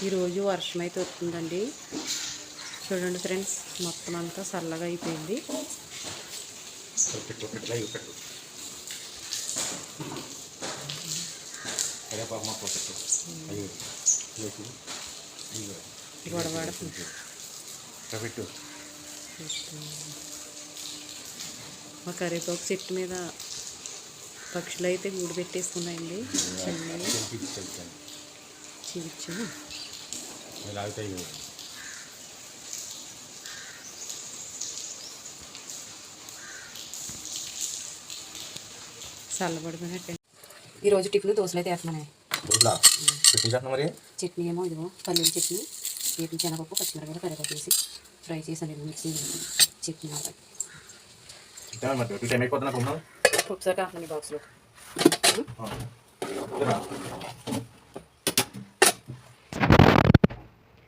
ఈరోజు వర్షం అయితే వస్తుందండి. చూడండి ఫ్రెండ్స్, మొత్తం అంతా చల్లగా అయిపోయింది. గొడవాడుతుంది. మా కరివేపాకు చెట్టు మీద పక్షులు అయితే గూడు పెట్టేసుకున్నాయండి. చివిచ్చు చల్లబడిపోయినట్టు. ఈరోజు టిఫిన్ దోశలు అయితే వేస్తున్నాయి. చట్నీ ఏమో ఇదిగో పన్నీర్ చట్నీ, వీటిని శనగపప్పు, పచ్చిమిరపకాయలు, కరివేపాకు వేసి ఫ్రై చేసాను. మిక్సీ చట్నీ ఒకసారి కాకుండా బాక్స్లో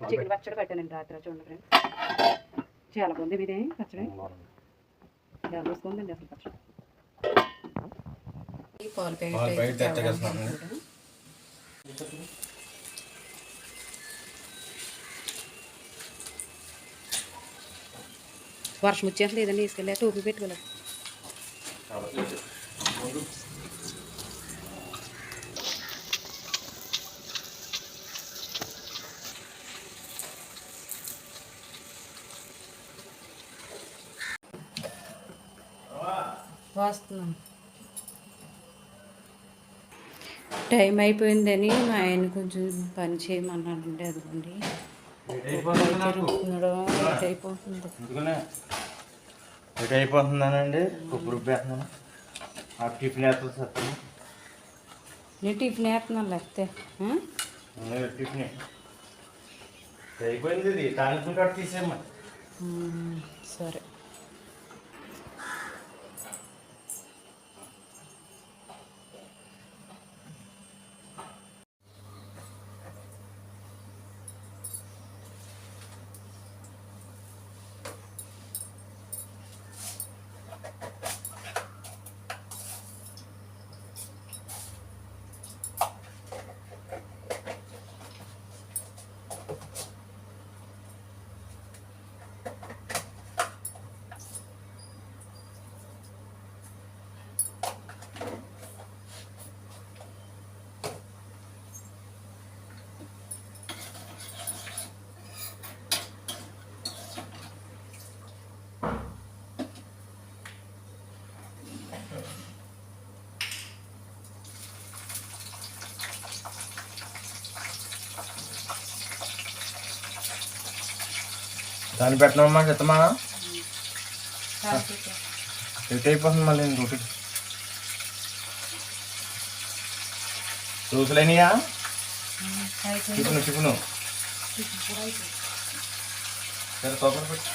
చికెన్ పచ్చడి పెట్టానండి రాత్రి. చూడండి ఫ్రెండ్స్, చాలా బాగుంది. ఇదే పచ్చడి చాలా వస్తుందండి అసలు పచ్చడి. పాలు వర్షం వచ్చేసి లేదండి, తీసుకెళ్ళా టోపీ పెట్టుకోలేదు. వస్తున్నాం. టైం అయిపోయిందని మా ఆయన కొంచెం పని చేయమన్నాడండి. అదిగోండి అయిపోతుందానండి. టిఫిన్ వేస్తాను. నేను టిఫిన్ వేస్తున్నాను. లేకపోతే టిఫిన్ అయిపోయింది. ఇది తాలింపు కాడ తీసేయమ్మా. సరే. దాన్ని పెట్టినమ్మా చెత్తమా సెట్ అయిపోతుంది. మళ్ళీ రోటీ దోశలైనయా? టిఫిను సరే తోపలు పెట్టి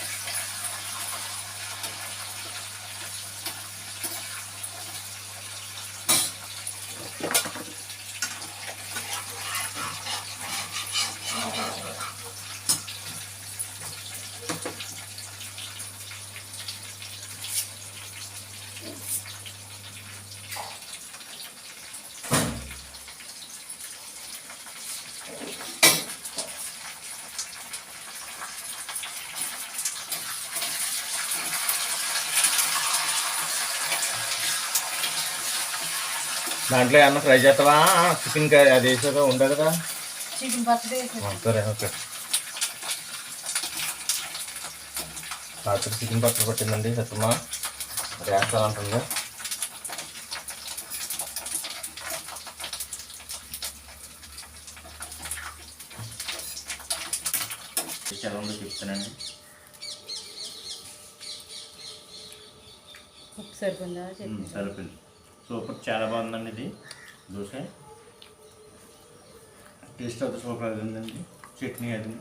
దాంట్లో ఏమన్నా ఫ్రై చేస్తావా? చికెన్ అది వేసాక ఉండదు కదా. సరే ఓకే. రాత్రి చికెన్ పచ్చడి పట్టిందండి సత్తమ్మ. అది వేస్తానంటుంది. ఎలా ఉందో చెప్తానండి. సరిపోయింది. సూపర్, చాలా బాగుందండి. ఇది దోశ టేస్ట్ అది సూపర్ ఉందండి. చట్నీ అది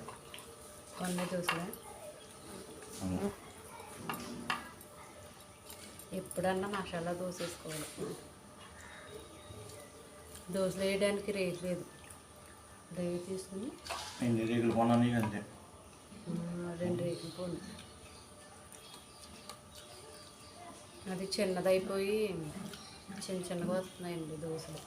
దోశ ఎప్పుడన్నా మసాలా దోశ వేసుకోవాలి. దోశలు వేయడానికి రేట్ లేదు. రేట్ తీసుకుని ఎన్ని రేకులు కొన్నాను అంతే. 2 రేకులు పోను. అది చిన్నదైపోయి చిన్నగా వస్తున్నాయండి దోశలు.